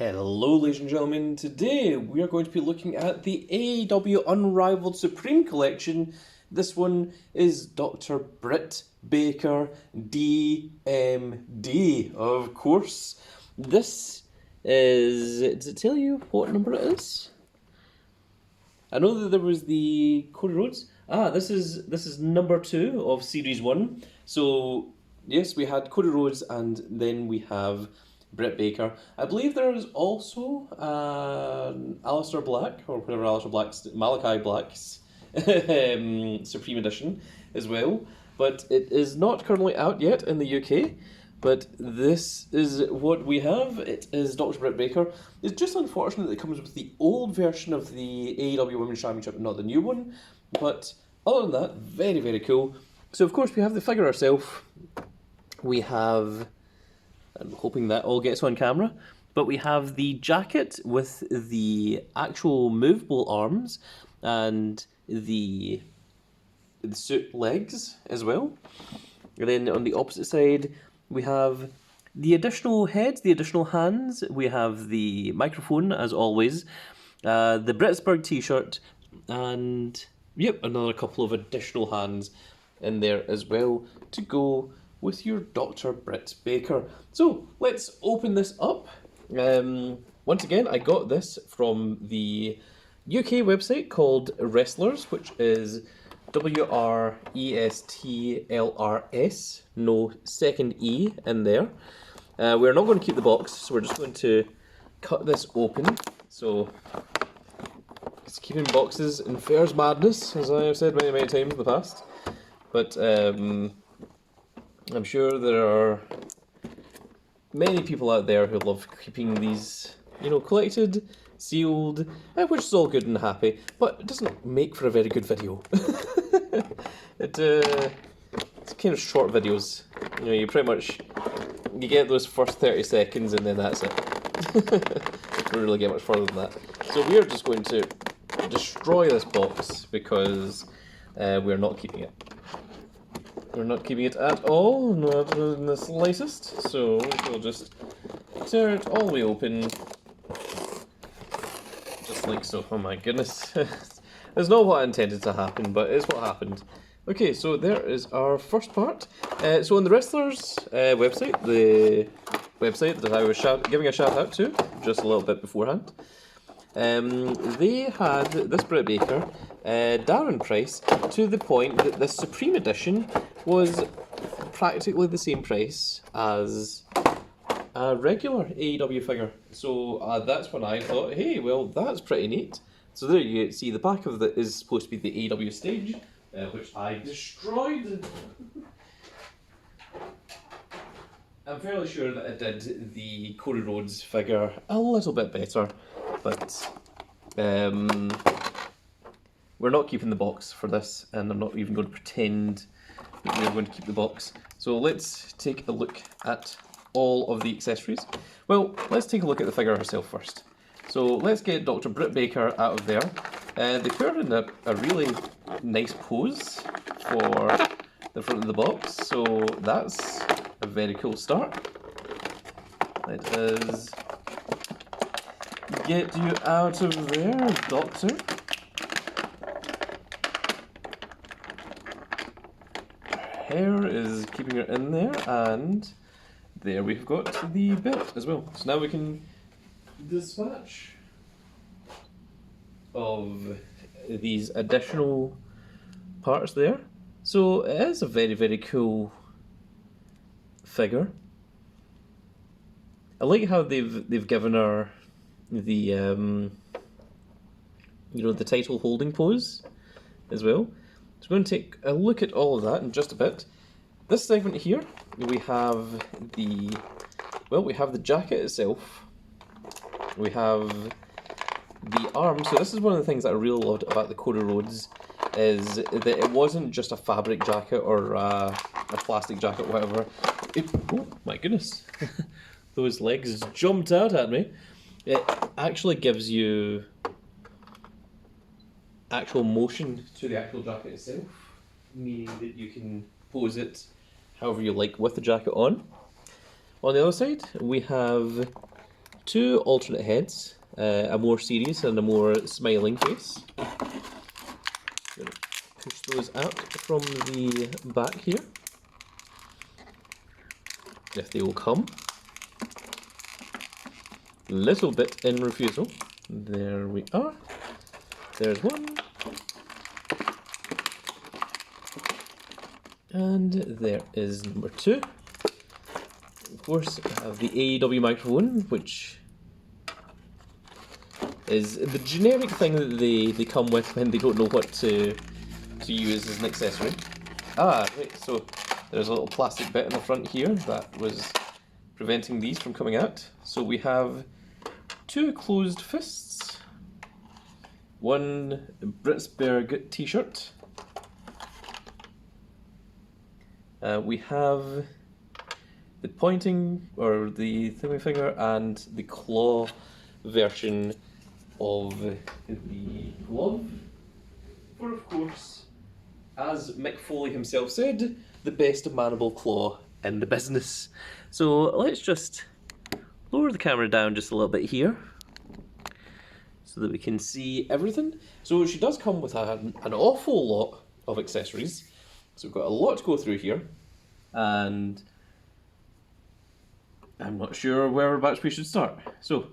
Hello ladies and gentlemen, today we are going to be looking at the AEW Unrivaled Supreme Collection. This one is Dr. Britt Baker, DMD, of course. This is, does it tell you what number it is? I know that there was the Cody Rhodes. This is number 2 of Series 1. So, yes, we had Cody Rhodes and then we have Britt Baker. I believe there is also Aleister Black, or whatever Aleister Black's, Malachi Black's Supreme Edition as well. But it is not currently out yet in the UK. But this is what we have. It is Dr. Britt Baker. It's just unfortunate that it comes with the old version of the AEW Women's Championship, not the new one. But other than that, very, very cool. So of course we have the figure herself. We have, I'm hoping that all gets on camera, but we have the jacket with the actual movable arms and the suit legs as well. And then on the opposite side, we have the additional heads, the additional hands. We have the microphone, as always, the Britsburg t-shirt, and yep, another couple of additional hands in there as well to go with your Dr. Britt Baker. So let's open this up. Once again, I got this from the UK website called Wrestlers, which is WRESTLRS, no second E in there. We're not going to keep the box, so we're just going to cut this open. So, it's keeping boxes infers madness, as I have said many, many times in the past. But I'm sure there are many people out there who love keeping these, collected, sealed, which is all good and happy, but it doesn't make for a very good video. It's kind of short videos. You pretty much, you get those first 30 seconds and then that's it. Don't really get much further than that. So we're just going to destroy this box because we're not keeping it. We're not keeping it at all, not in the slightest. So we'll just tear it all the way open. Just like so. Oh my goodness. It's not what I intended to happen, but it's what happened. Okay, so there is our first part. So on the Wrestlers website, the website that I was giving a shout out to just a little bit beforehand, they had this Britt Baker Darren price to the point that this Supreme Edition was practically the same price as a regular AEW figure. So that's when I thought, hey, well, that's pretty neat. So there you see the back of it is supposed to be the AEW stage, which I destroyed. I'm fairly sure that I did the Cody Rhodes figure a little bit better, but we're not keeping the box for this, and I'm not even going to pretend that we're going to keep the box. So let's take a look at all of the accessories. Well, let's take a look at the figure herself first. So let's get Dr. Britt Baker out of there. They put her in a really nice pose for the front of the box, so that's a very cool start. Let us get you out of there, Doctor. Her hair is keeping her in there, and there we've got the bit as well. So now we can dispatch of these additional parts there. So it is a very, very cool figure. I like how they've given her the the title holding pose as well. So we're going to take a look at all of that in just a bit. This segment here, we have the jacket itself. We have the arms. So this is one of the things that I really loved about the Cody Rhodes, is that it wasn't just a fabric jacket or a plastic jacket, whatever. Oh my goodness, those legs jumped out at me. It actually gives you actual motion to the actual jacket itself, meaning that you can pose it however you like with the jacket on. On the other side, we have two alternate heads, a more serious and a more smiling face. Gonna push those out from the back here, if they will come. Little bit in refusal. There we are. There's one. And there is number two. Of course, I have the AEW microphone, which is the generic thing that they come with when they don't know what to use as an accessory. Ah, right, so there's a little plastic bit in the front here that was preventing these from coming out. So we have two closed fists, one Britsberg t-shirt. We have the pointing, or the thingy finger, and the claw version of the glove. For, of course, as Mick Foley himself said, the best manable claw in the business. So let's just lower the camera down just a little bit here, so that we can see everything. So she does come with an awful lot of accessories. So we've got a lot to go through here, and I'm not sure whereabouts we should start. So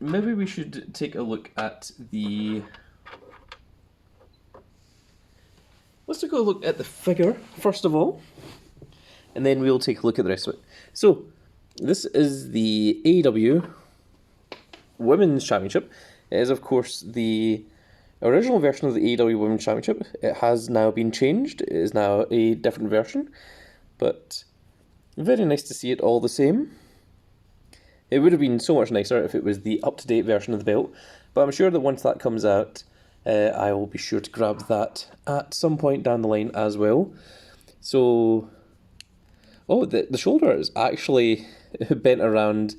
maybe we should take a look at the... Let's take a look at the figure first of all, and then we'll take a look at the rest of it. So this is the AEW Women's Championship. It is, of course, the original version of the AEW Women's Championship. It has now been changed. It is now a different version, but very nice to see it all the same. It would have been so much nicer if it was the up-to-date version of the belt, but I'm sure that once that comes out, I will be sure to grab that at some point down the line as well. So, oh, the shoulder is actually bent around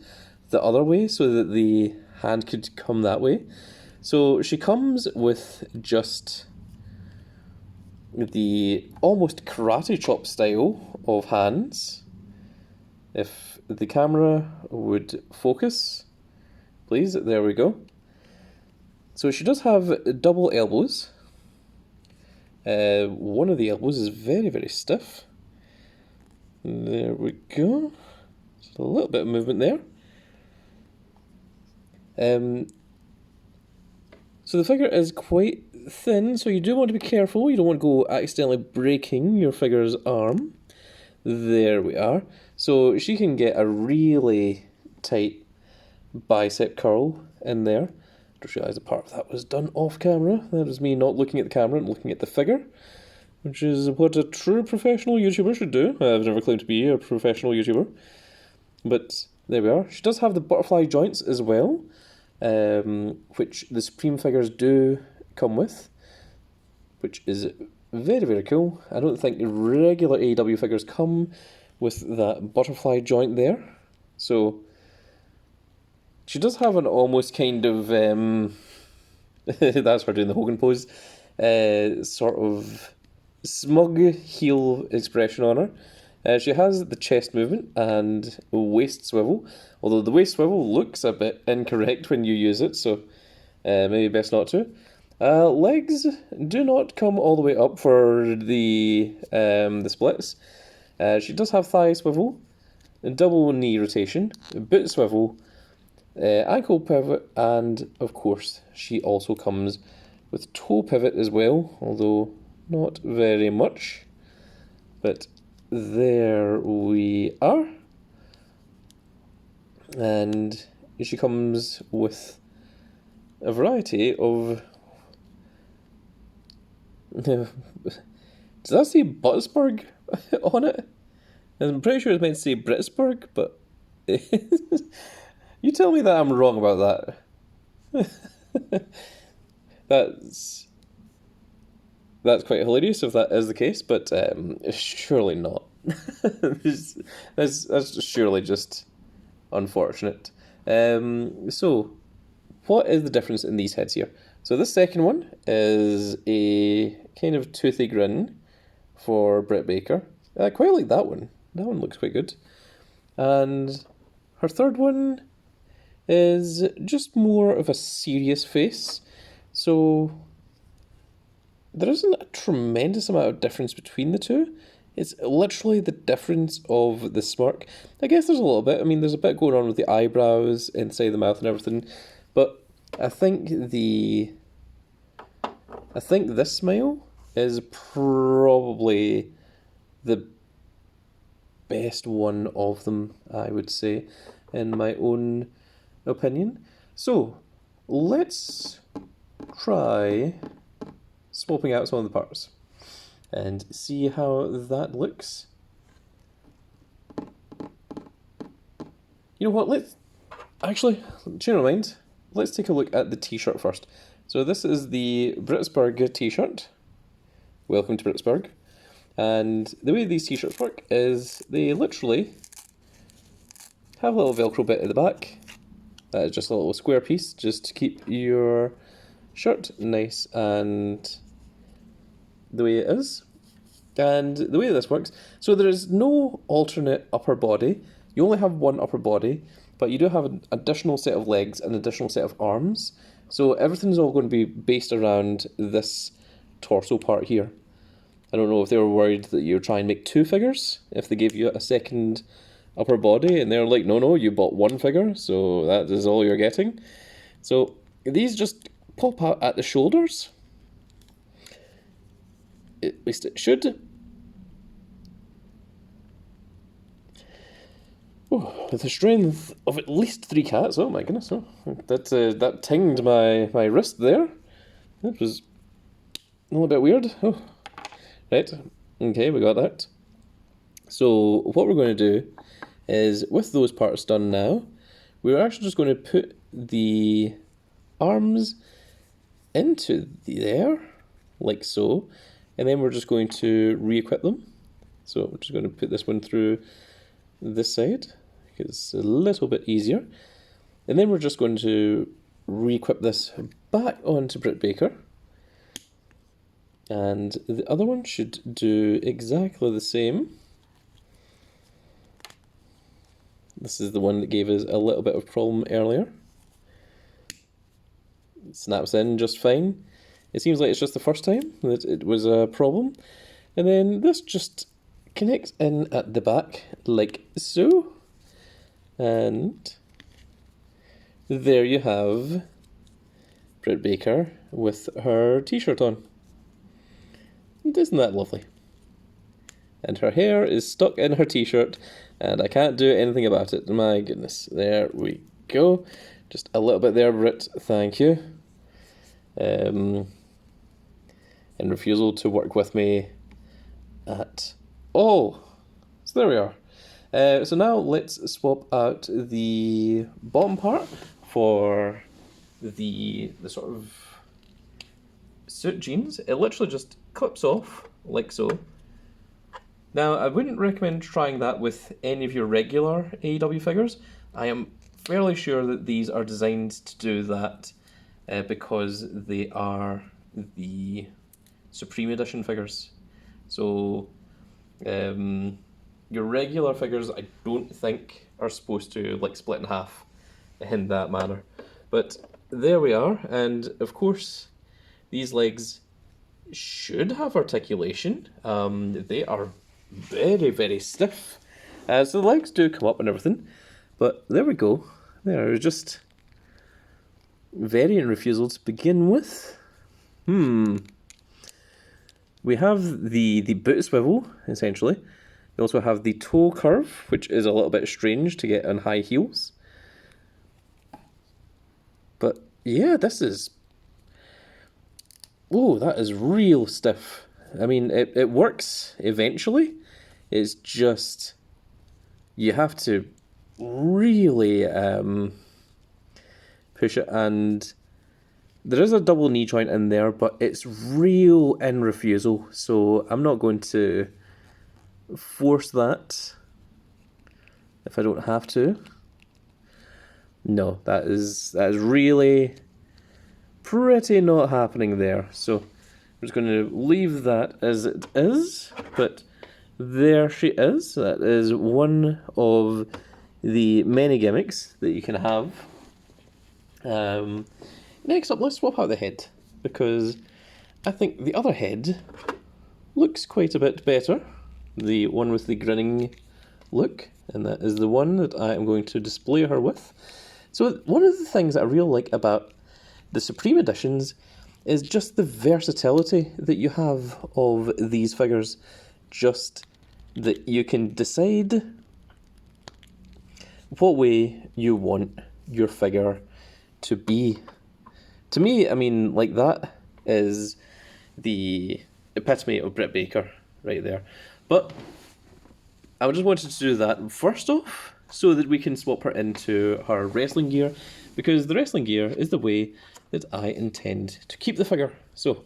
the other way so that the hand could come that way. So she comes with just the almost karate chop style of hands. If the camera would focus, please, there we go. So she does have double elbows. One of the elbows is very, very stiff. There we go. Just a little bit of movement there. So the figure is quite thin, so you do want to be careful. You don't want to go accidentally breaking your figure's arm. There we are. So she can get a really tight bicep curl in there. I just realised a part of that was done off camera. That was me not looking at the camera and looking at the figure, which is what a true professional YouTuber should do. I've never claimed to be a professional YouTuber, but there we are. She does have the butterfly joints as well, which the Supreme figures do come with, which is very, very cool. I don't think regular AEW figures come with that butterfly joint there. So she does have an almost kind of, that's her doing the Hogan pose, sort of smug heel expression on her. She has the chest movement and waist swivel, although the waist swivel looks a bit incorrect when you use it, so maybe best not to. Legs do not come all the way up for the splits. She does have thigh swivel, double knee rotation, boot swivel, ankle pivot, and of course she also comes with toe pivot as well, although not very much. But there we are. And she comes with a variety of... Does that say Buttsburg on it? I'm pretty sure it's meant to say Britsburg, but you tell me that I'm wrong about that. That's quite hilarious if that is the case, but surely not. That's surely just unfortunate. So, what is the difference in these heads here? So this second one is a kind of toothy grin for Britt Baker. I quite like that one. That one looks quite good. And Her third one is just more of a serious face. So there isn't a tremendous amount of difference between the two. It's literally the difference of the smirk. I guess there's a little bit. I mean, there's a bit going on with the eyebrows, inside the mouth and everything. But I think this smile is probably the best one of them, I would say, in my own opinion. So, let's try swapping out some of the parts and see how that looks. You know what, let's actually, change my mind. Let's take a look at the t-shirt first. So this is the Brittsburg t-shirt. Welcome to Brittsburg. And the way these t-shirts work is they literally have a little Velcro bit at the back. That is just a little square piece just to keep your shirt nice and the way it is. And the way this works, so there is no alternate upper body. You only have one upper body, but you do have an additional set of legs and an additional set of arms. So everything's all going to be based around this torso part here. I don't know if they were worried that you're trying to make two figures, if they gave you a second upper body, and they're like, no, you bought one figure, so that is all you're getting. So these just pop out at the shoulders. At least it should. Oh, with the strength of at least 3 cats. Oh my goodness! Oh, that tinged my wrist there. That was a little bit weird. Oh, right. Okay, we got that. So what we're going to do is, with those parts done now, we're actually just going to put the arms into there, like so, and then we're just going to re-equip them. So we're just going to put this one through this side, because it's a little bit easier. And then we're just going to re-equip this back onto Britt Baker. And the other one should do exactly the same. This is the one that gave us a little bit of problem earlier. It snaps in just fine. It seems like it's just the first time that it was a problem. And then this just connects in at the back like so. And there you have Britt Baker with her t-shirt on. Isn't that lovely? And her hair is stuck in her t-shirt, and I can't do anything about it. My goodness. There we go. Just a little bit there, Britt. Thank you. And refusal to work with me at all. So there we are. So now let's swap out the bottom part for the sort of suit jeans. It literally just clips off like so. Now, I wouldn't recommend trying that with any of your regular AEW figures. I am fairly sure that these are designed to do that because they are the Supreme Edition figures. So, your regular figures, I don't think are supposed to like split in half in that manner. But there we are, and of course, these legs should have articulation. They are very, very stiff. So the legs do come up and everything. But there we go. They're just variant refusal to begin with. We have the boot swivel, essentially. We also have the toe curve, which is a little bit strange to get on high heels. But yeah, this is... Oh, that is real stiff. I mean, it works eventually. It's just... You have to really push it, and there is a double knee joint in there, but it's real in refusal, so I'm not going to force that if I don't have to. No, that is really pretty not happening there. So I'm just going to leave that as it is, but there she is. That is one of the many gimmicks that you can have. Next up, let's swap out the head, because I think the other head looks quite a bit better. The one with the grinning look, and that is the one that I am going to display her with. So one of the things that I really like about the Supreme Editions is just the versatility that you have of these figures. Just that you can decide what way you want your figure to be. To me, I mean, like, that is the epitome of Britt Baker right there. But I just wanted to do that first off, so that we can swap her into her wrestling gear, because the wrestling gear is the way that I intend to keep the figure. So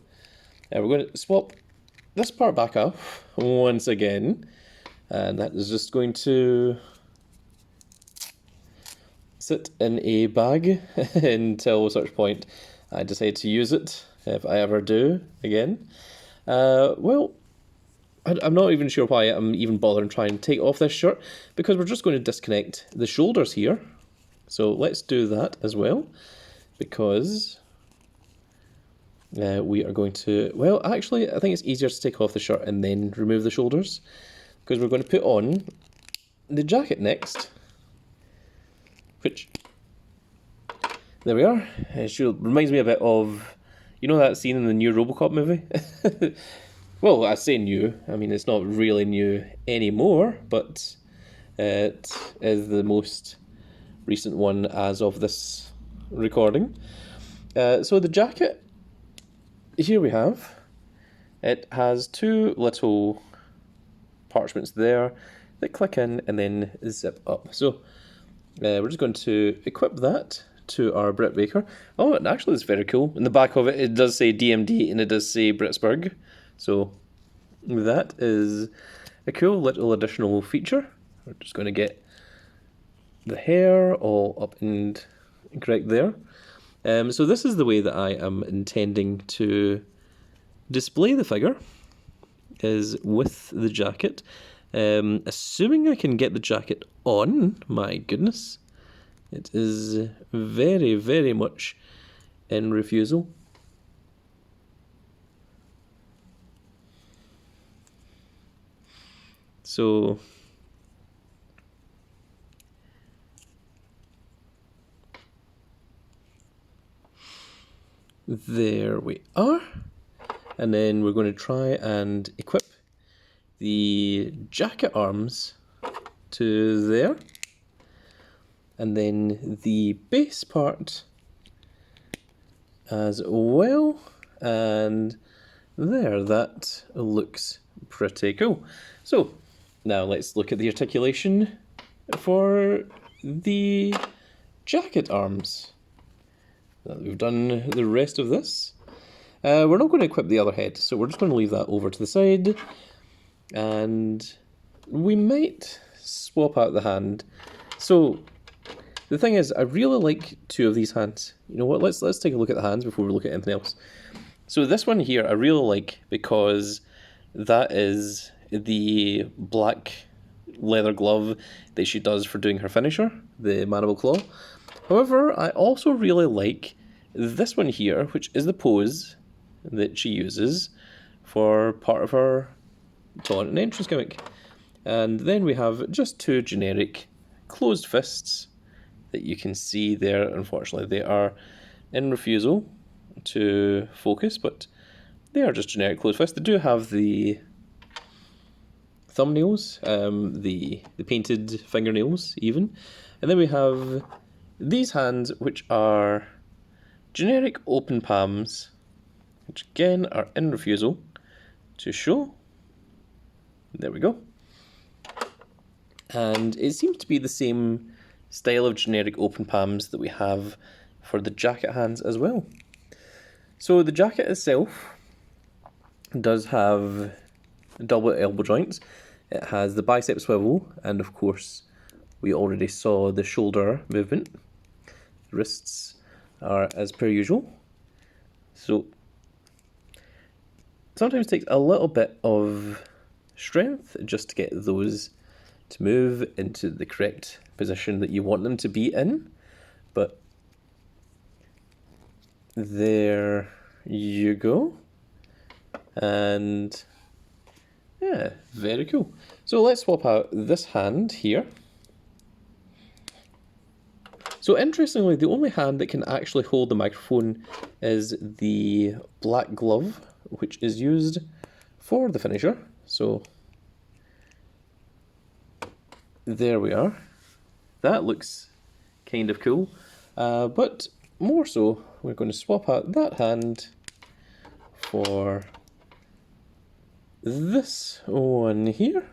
we're going to swap this part back off once again, and that is just going to sit in a bag until such point I decide to use it, if I ever do again. Well, I'm not even sure why I'm even bothering trying to take off this shirt, because we're just going to disconnect the shoulders here. So let's do that as well, because we are going to... Well, actually, I think it's easier to take off the shirt and then remove the shoulders, because we're going to put on the jacket next, which... There we are. It reminds me a bit of... You know that scene in the new RoboCop movie? Well, I say new. I mean, it's not really new anymore, but it is the most recent one as of this recording. So the jacket, here we have. It has two little parchments there that click in and then zip up. So we're just going to equip that to our Britt Baker. Oh, it actually is very cool. In the back of it, it does say DMD and it does say Britsburg. So that is a cool little additional feature. We're just going to get the hair all up and correct there. So this is the way that I am intending to display the figure, is with the jacket. Assuming I can get the jacket on, my goodness. It is very, very much in refusal. So there we are. And then we're going to try and equip the jacket arms to there. And then the base part as well. And there, that looks pretty cool. So now let's look at the articulation for the jacket arms. Now that we've done the rest of this, we're not going to equip the other head, so we're just going to leave that over to the side. And we might swap out the hand. So the thing is, I really like two of these hands. You know what, let's take a look at the hands before we look at anything else. So this one here I really like, because that is the black leather glove that she does for doing her finisher, the Mandible Claw. However, I also really like this one here, which is the pose that she uses for part of her taunt and entrance gimmick. And then we have just two generic closed fists that you can see there. Unfortunately, they are in refusal to focus, but they are just generic closed fists. They do have the thumbnails, the painted fingernails even. And then we have these hands, which are generic open palms, which again are in refusal to show. There we go. And it seems to be the same style of generic open palms that we have for the jacket hands as well. So the jacket itself does have double elbow joints. It has the bicep swivel, and of course we already saw the shoulder movement. Wrists are as per usual. So sometimes it takes a little bit of strength just to get those to move into the correct position that you want them to be in. But there you go. And yeah, very cool. So let's swap out this hand here. So interestingly, the only hand that can actually hold the microphone is the black glove, which is used for the finisher. So there we are. That looks kind of cool. But more so, we're going to swap out that hand for this one here.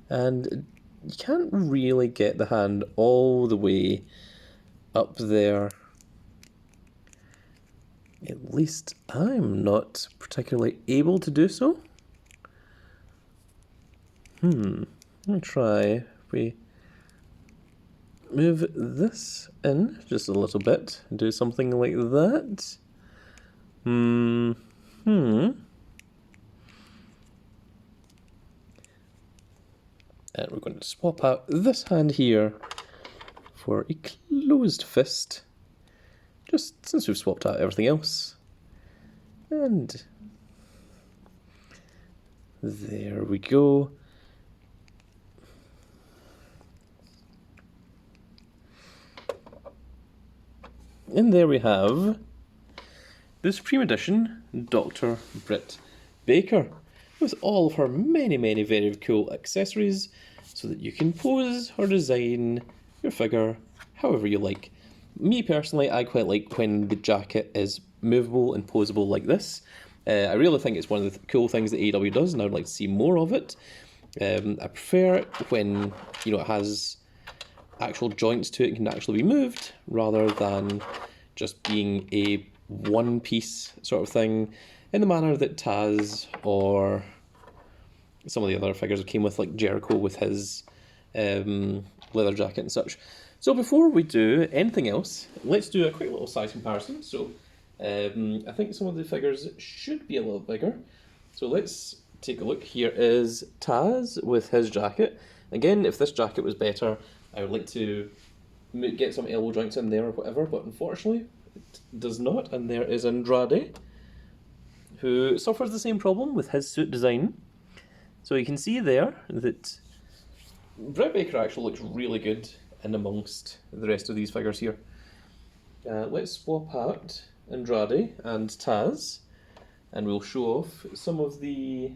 And you can't really get the hand all the way up there. At least I'm not particularly able to do so. I'll try if we move this in just a little bit, do something like that. And we're going to swap out this hand here for a closed fist, just since we've swapped out everything else. And there we go. And there we have the Supreme Edition Dr. Britt Baker, with all of her many, many very cool accessories, so that you can pose or design your figure however you like. Me personally, I quite like when the jacket is movable and posable like this. I really think it's one of the cool things that AEW does, and I would like to see more of it. I prefer it when it has actual joints to it and can actually be moved, rather than just being a one-piece sort of thing, in the manner that Taz or some of the other figures came with, like Jericho with his leather jacket and such. So before we do anything else, let's do a quick little size comparison. So I think some of the figures should be a little bigger. So let's take a look. Here is Taz with his jacket. Again, if this jacket was better, I would like to get some elbow joints in there or whatever, but unfortunately it does not. And there is Andrade, who suffers the same problem with his suit design. So you can see there that Britt Baker actually looks really good in amongst the rest of these figures here. Let's swap out Andrade and Taz, and we'll show off some of the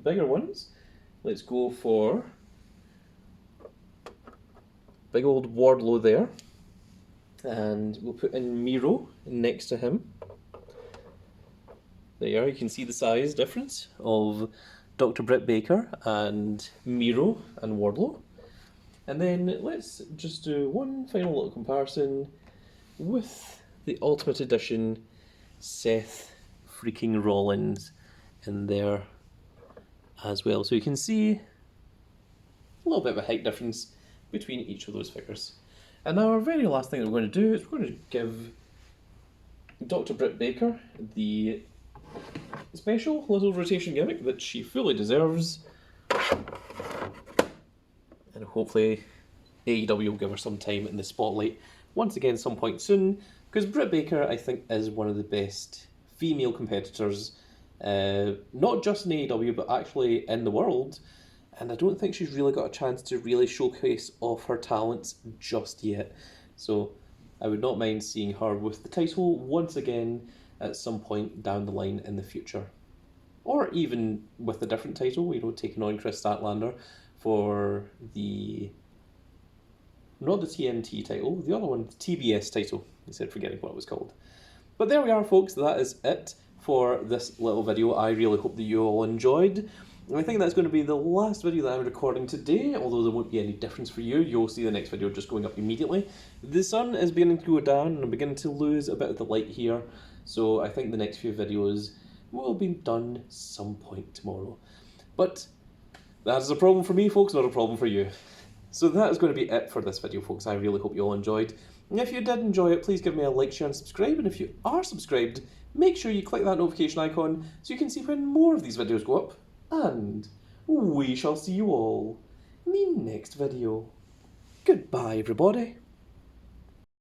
bigger ones. Let's go for big old Wardlow there, and we'll put in Miro next to him. There, you can see the size difference of Dr. Britt Baker and Miro and Wardlow. And then let's just do one final little comparison with the Ultimate Edition Seth freaking Rollins in there as well. So you can see a little bit of a height difference between each of those figures. And now our very last thing that we're going to do is we're going to give Dr. Britt Baker the special little rotation gimmick that she fully deserves. And hopefully AEW will give her some time in the spotlight once again some point soon, because Britt Baker, I think, is one of the best female competitors, not just in AEW but actually in the world, and I don't think she's really got a chance to really showcase off her talents just yet. So I would not mind seeing her with the title once again at some point down the line in the future. Or even with a different title, taking on Chris Statlander for not the TNT title, the other one, the TBS title, instead of forgetting what it was called. But there we are, folks, that is it for this little video. I really hope that you all enjoyed. And I think that's going to be the last video that I'm recording today, although there won't be any difference for you. You'll see the next video just going up immediately. The sun is beginning to go down, and I'm beginning to lose a bit of the light here, so I think the next few videos will be done some point tomorrow. But that is a problem for me, folks, not a problem for you. So that is going to be it for this video, folks. I really hope you all enjoyed. And if you did enjoy it, please give me a like, share and subscribe. And if you are subscribed, make sure you click that notification icon so you can see when more of these videos go up. And we shall see you all in the next video. Goodbye, everybody.